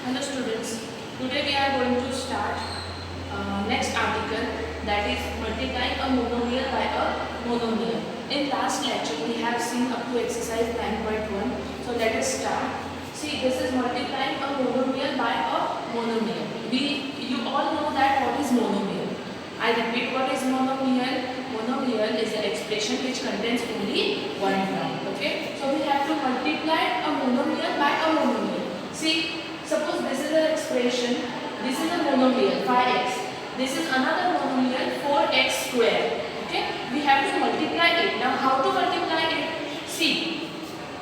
Hello students, today we are going to start next article, that is multiplying a monomial by a monomial. In last lecture we have seen up to exercise 9.1. So let us start. See, this is multiplying a monomial by a monomial. You all know that what is monomial. I repeat, what is monomial? Monomial is an expression which contains only one term. Okay, so we have to multiply a monomial by a monomial. See, suppose this is an expression, this is a monomial 5x, this is another monomial 4x square. Okay, we have to multiply it. Now how to multiply it? See,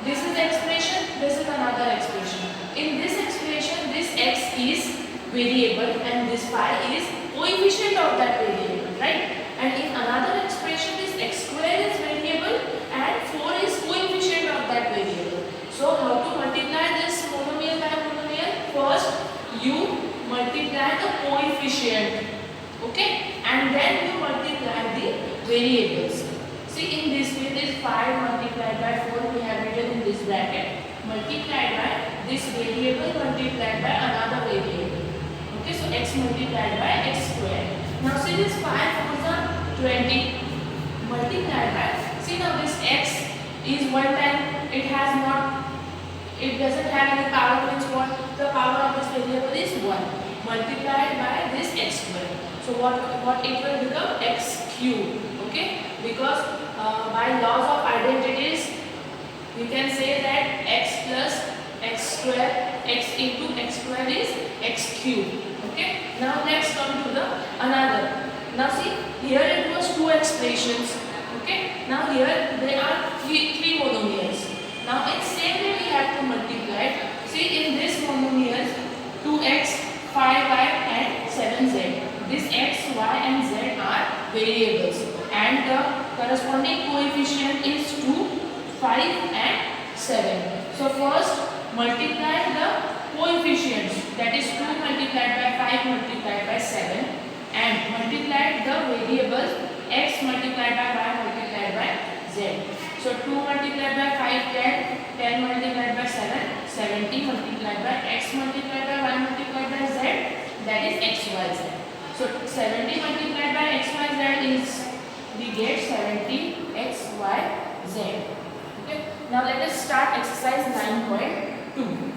this is the expression, this is another expression. In this expression, this x is variable and this phi is coefficient of that variable, right? And in another expression, this x square is variable and 4 is coefficient of that variable. So how to multiply this monomial by monomial? First, you multiply the coefficient, okay, and then you multiply the variables. See, in this way, this 5 multiplied by 4 we have written in this bracket, multiplied by this variable multiplied by another variable. Okay, so x multiplied by x square. Now see, this 5 4s are 20 multiplied by, see now this x is 1 time, it doesn't have any power, means what? The power of this variable is 1 multiplied by this x square. So what it will become? X cube. Okay, because by laws of identities we can say that x plus x square, x into x square is x cube. Okay, now let's come to the another. Now see, here it was two expressions. Okay, now here there are three monomials. Now in same way we have to multiply it. See, in this monomial 2x, 5y and 7z. This x, y and z are variables and the corresponding coefficient is 2, 5 and 7. So first multiply the coefficients, that is 2 multiplied by 5 multiplied by 7, and multiply the variables x multiplied by y multiplied by z. So 2 multiplied by 5 10, 10 multiplied by 7 70 multiplied by x multiplied by y multiplied by z, that is xyz. So 70 multiplied by xyz is, we get 70 xyz. Okay. Now let us start exercise 9.2.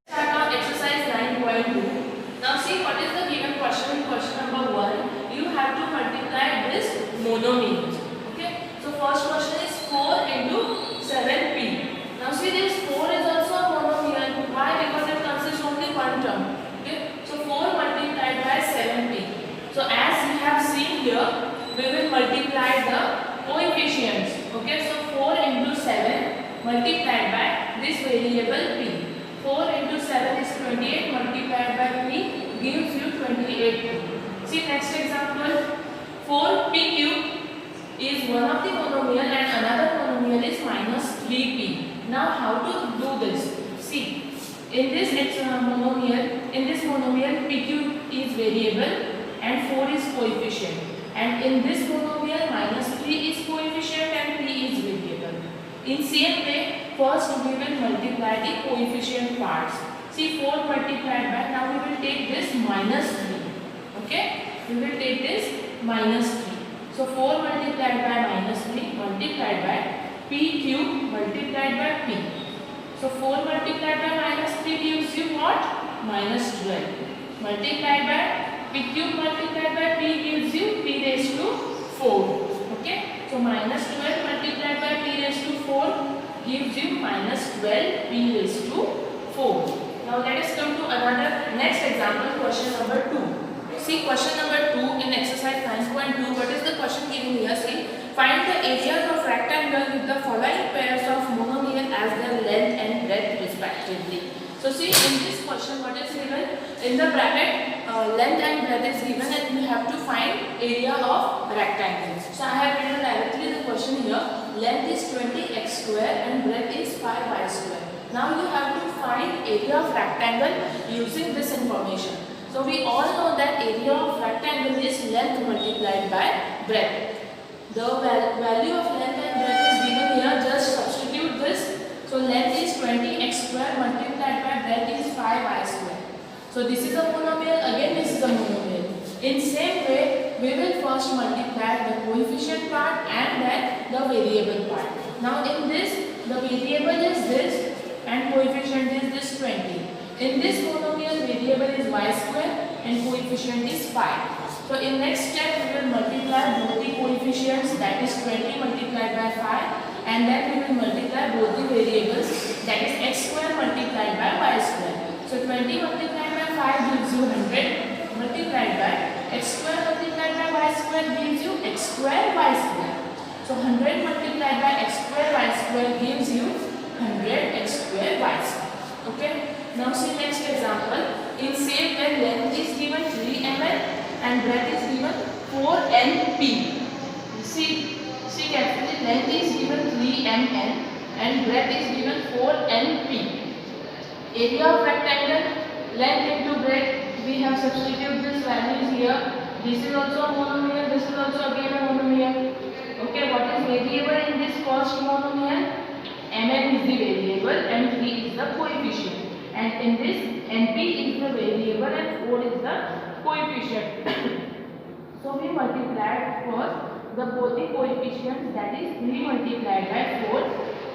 Start now exercise 9.2. Now see, what is the given question? Question number 1. You have to multiply this monomials. Okay. So first question is 4 into 7p. Now see, this 4 is also a monomial. Why? Because it consists only one term. Okay. So 4 multiplied by 7p. So as you have seen here, we will multiply the coefficients. Okay. So 4 into 7 multiplied by this variable p. 4 into 7 is 28 multiplied by p gives you 28p. See next example. 4p cube is one of the monomial and another monomial is minus 3p. Now how to do this? See, in this monomial p cube is variable and 4 is coefficient, and in this monomial minus 3 is coefficient and p is variable. In same way, first we will multiply the coefficient parts. See, 4 multiplied by, now we will take this minus 3. Okay, we will take this minus 3. So 4 multiplied by minus 3 multiplied by p cube multiplied by p. So 4 multiplied by minus 3 gives you what? Minus 12. Multiplied by p cube multiplied by p gives you p raised to 4. Okay. So minus 12 multiplied by p raised to 4 gives you minus 12 p raised to 4. Now let us come to another next example, question number 2. See, question number 2 in exercise 9.2. What is the question given here? See, find the areas of rectangle with the following pairs of monomial as their length and breadth respectively. So see, in this question what is given? In the bracket, length and breadth is given and we have to find area of rectangles. So I have written directly the question here. Length is 20x square and breadth is 5y square. Now you have to find area of rectangle using this information. So we all know that area of rectangle is length multiplied by breadth. The value of length and breadth is given here. Just substitute this. So length is 20x square multiplied by 5y square. So this is a monomial, again this is a monomial. In same way, we will first multiply the coefficient part and then the variable part. Now in this, the variable is this and coefficient is this 20. In this monomial, variable is y square and coefficient is 5. So in next step, we will multiply both the coefficients, that is 20 multiplied by 5, and then we will multiply both the variables, that is x square multiplied by y square. So 20 multiplied by 5 gives you 100 multiplied by x square multiplied by y square gives you x square y square. So 100 multiplied by x square y square gives you 100 x square y square. Okay. Now see next example. In same way, length is given 3 mm and breadth is given 4 np. See carefully. Length is given 3 mm and breadth is given 4 np. Area of rectangle, length into breadth, we have substituted this values here. This is also a monomial, this is also again a monomial. Okay, what is variable in this first monomial? Mn is the variable and 3 is the coefficient. And in this, np is the variable and 4 is the coefficient. So we multiplied first the both the coefficients, that is 3 multiplied by 4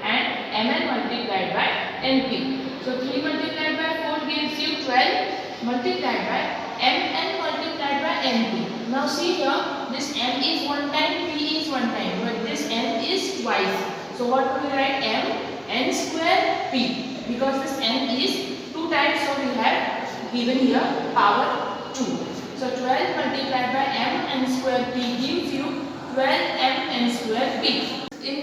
and mn multiplied by np. So 3 multiplied by 4 gives you 12 multiplied by mn multiplied by np. Now see here, this m is one time, p is one time, but this n is twice. So what do we write? n square p, because this n is 2 times, so we have given here power 2. So 12 multiplied by mn square p gives you 12 mn square p. In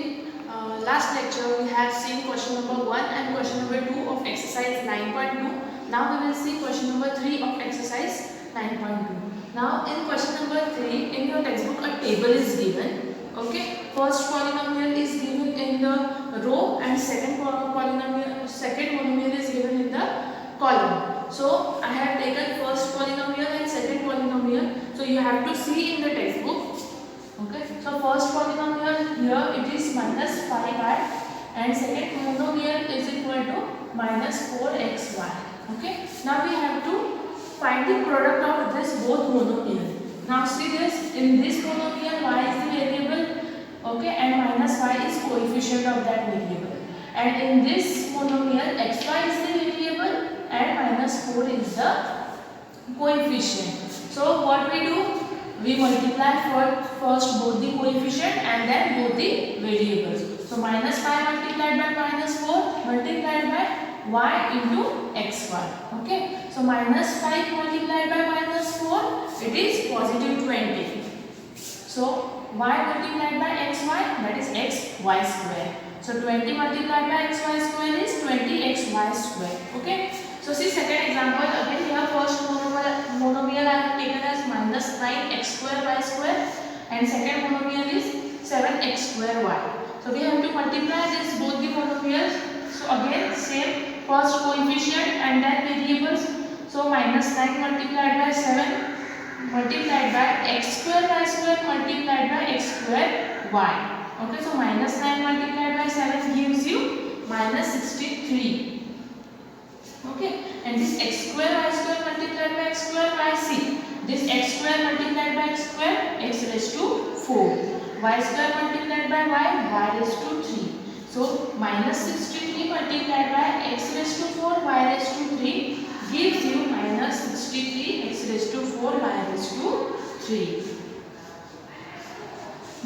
last lecture we have seen question number 1 and question number 2 of exercise 9.2. Now we will see question number 3 of exercise 9.2. Now in question number 3, in your textbook a table is given. Okay, first polynomial is given in the row and second monomial is given in the column. So I have taken first polynomial and second polynomial. So you have to see in the textbook. Okay, so first polynomial here it is minus 5y and second monomial is equal to minus 4xy. Okay, now we have to find the product of this both monomial. Now see this, in this monomial y is the variable, okay, and minus y is coefficient of that variable. And in this monomial xy is the variable and minus 4 is the coefficient. So what we do? We multiply first both the coefficient and then both the variables. So minus 5 multiplied by minus 4 multiplied by y into xy. Okay. So minus 5 multiplied by minus 4, it is positive 20. So y multiplied by xy, that is xy square. So 20 multiplied by xy square is 20xy square. Okay. So see second example, again here first monomial I have taken as minus 9x square y square and second monomial is 7x square y. So we have to multiply this both the monomials. So again same, first coefficient and then variables. So minus 9 multiplied by 7 multiplied by x square y square multiplied by x square y. Okay, so minus 9 multiplied by 7 gives you minus 63. Okay, and this x square y square multiplied by x square y, see this x square multiplied by x square, x raised to 4, y square multiplied by y raised to 3. So minus 63 multiplied by x raised to 4 y raised to 3 gives you minus 63 x raised to 4 y raised to 3.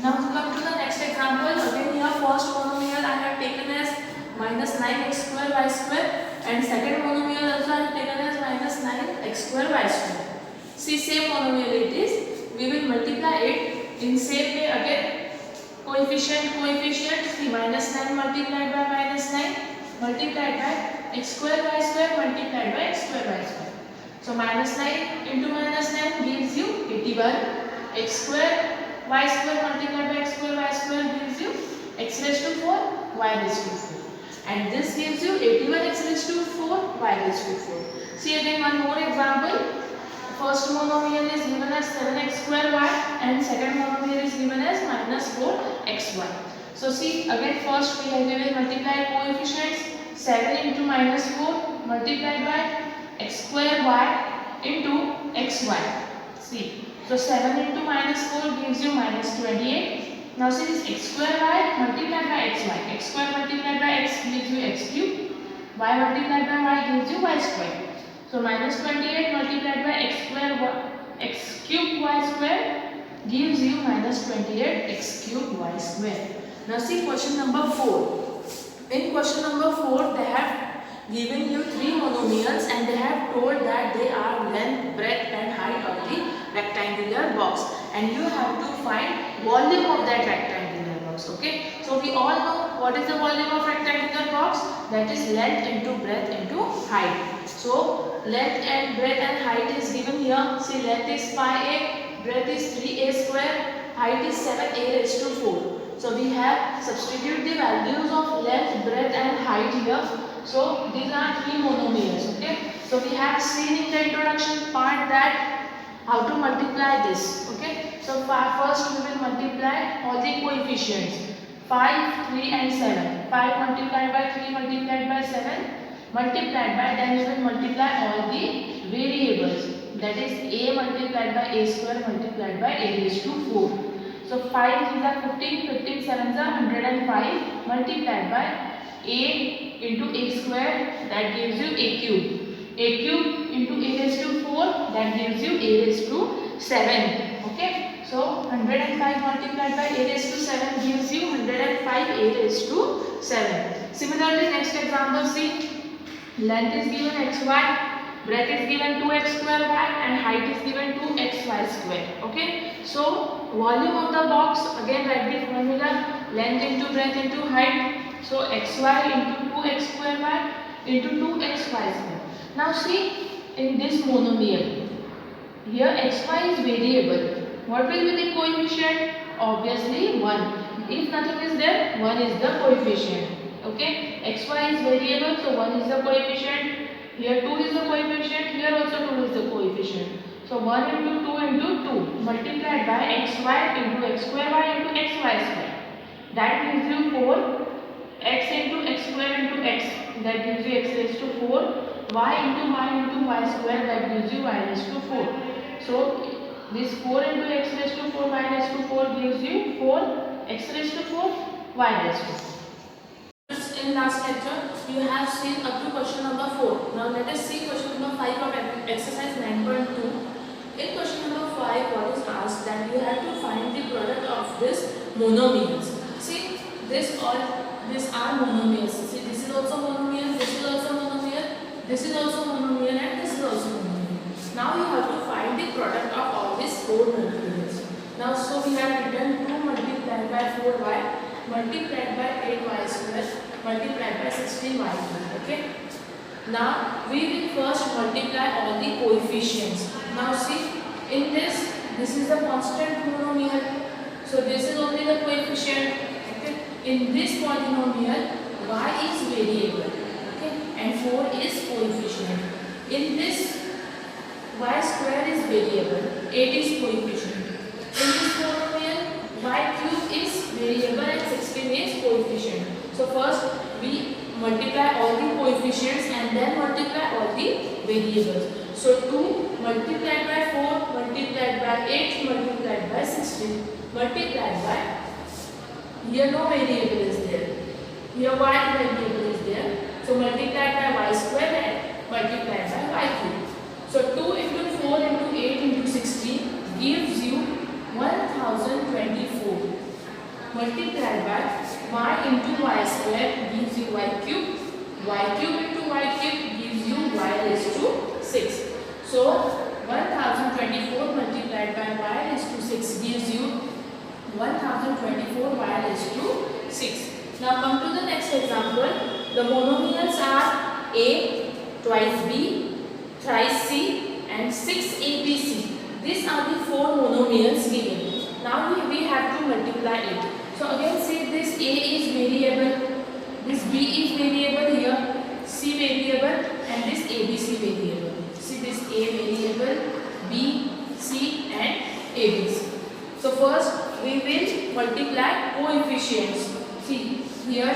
Now to come to the next example, again here first monomial I have taken as minus 9x square y square and second monomial also I have taken as minus 9x square y square. See same monomial it is, we will multiply it in same way again, coefficient, see minus 9 multiplied by minus 9 multiplied by x square y square multiplied by x square y square. So minus 9 into minus 9 gives you 81, x square y square multiplied by x square y square gives you x raised to 4 y raised to 4. And this gives you 81 x raised to 4 y raised to 4. See again one more example. First monomial is given as 7x square y and second monomial is given as minus 4xy. So see again first we will multiply coefficients, 7 into minus 4 multiplied by x square y into xy. See, so 7 into minus 4 gives you minus 28. Now see this x square y multiplied by xy. X square multiplied by x gives you x cube. Y multiplied by y gives you y square. So minus 28 multiplied by x square y, x cube y square gives you minus 28 x cube y square. Now see question number 4. In question number 4 they have given you three monomials and they have told that they are length, breadth and height of the rectangular box, and you have to find volume of that rectangular box. Okay, so we all know what is the volume of rectangular box, that is length into breadth into height. So length and breadth and height is given here. See, length is 5a, breadth is 3a square, height is 7a raised to 4. So we have substitute the values of length, breadth and height here. So these are three monomials. Okay, so we have seen in the introduction part that how to multiply this. Okay, so first we will multiply all the coefficients 5, 3 and 7. 5 multiplied by 3 multiplied by 7 multiplied by, then we will multiply all the variables, that is a multiplied by a square multiplied by a raised to 4. So 5 is 15, 15 7 is 105 multiplied by a into a square, that gives you a cube. A cube into a raised to 4, that gives you a raised to 7. Okay, so 105 multiplied by a raised to 7 gives you 105 a raised to 7. Similarly, next example, see, length is given xy, breadth is given 2x square y and height is given 2xy square. Okay, so volume of the box, again write the formula, length into breadth into height. So xy into 2x square y into 2xy square. Now see, in this monomial, here xy is variable. What will be the coefficient? Obviously 1. If nothing is there, 1 is the coefficient. Okay, xy is variable, so 1 is the coefficient. Here 2 is the coefficient, here also 2 is the coefficient. So 1 into 2 into 2 multiplied by xy into x square y into xy square. That gives you 4. X into x square into x, that gives you x raised to 4. Y into y square, that gives you y raised to 4. So this 4 into x raised to 4 y raised to 4 gives you 4 x raised to 4 y raised to 4. In last lecture you have seen up to question number 4. Now let us see question number 5 of exercise 9.2. In question number 5, what is asked that you have to find the product of this monomials. See, these are monomials. See, this is also monomial, this is also monomial, this is also monomial and this is also monomial. Now you have to find the product of all these 4 monomials. Now so we have written 2 multiplied by 4y multiplied by 8y square multiplied by 16y cube. Okay. Now we will first multiply all the coefficients. Now see, in this is the constant monomial. So this is only the coefficient. Okay. In this polynomial, y is variable. Okay, and 4 is coefficient. In this, y square is variable, 8 is coefficient. In this polynomial, y cube is variable and 16 is coefficient. So first we multiply all the coefficients and then multiply all the variables. So 2 multiplied by 4 multiplied by 8 multiplied by 16 multiplied by, here no variable is there, here y variable is there. So multiplied by y square and multiplied by y cube. So 2 into 4 into 8 into 16 gives you 1024 multiplied by y into y square gives you y cube into y cube gives you y raised to 6. So 1024 multiplied by y raised to 6 gives you 1024 y raised to 6. Now come to the next example. The monomials are a twice b, thrice c and 6abc. These are the 4 monomials given. Now we have to multiply it. So again see, this a is variable, this b is variable here, c variable and this abc variable. See, this a variable, b, c and abc. So first we will multiply coefficients. See, here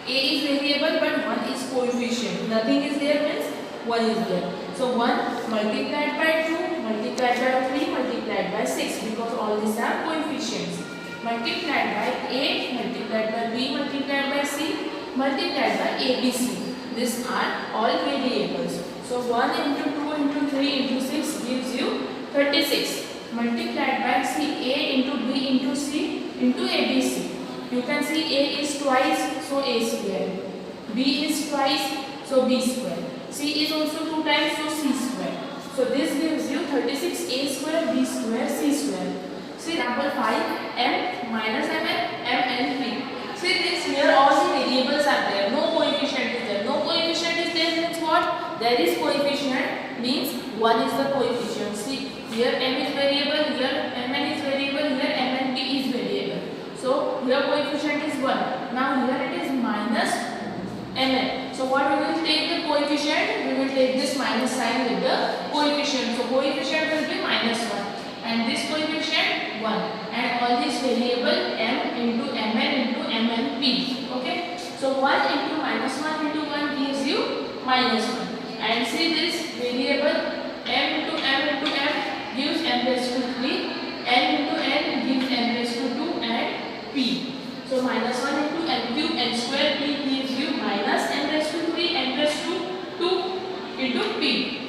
a is variable but 1 is coefficient. Nothing is there means 1 is there. So 1 multiplied by 2, multiplied by 3, multiplied by 6, because all these are coefficients. Multiplied by A, multiplied by B, multiplied by C, multiplied by ABC. These are all variables. So 1 into 2 into 3 into 6 gives you 36. Multiplied by C, A into B into C into ABC. You can see A is twice, so A square. B is twice, so B square. C is also 2 times, so C square. So this gives you 36A square, B square, C square. See example 5, M minus Mn, M and P. See this, here all the variables are there. No coefficient is there. No coefficient is there means what? There is coefficient means 1 is the coefficient. See here M is variable, here Mn is variable, here Mn P is variable. So here coefficient is 1. Now here it is minus Mn. So what we will take the coefficient? We will take this minus sign with the coefficient. So coefficient will be minus 1. And this coefficient 1. And all this variable M into Mn into Mnp. Okay. So 1 into minus 1 into 1 gives you minus 1. And see this variable M into M gives m raised to 3. N into N gives n raised to 2 and P. So minus 1 into n cube n square P gives you minus n raised to 3 n raised to 2 into P.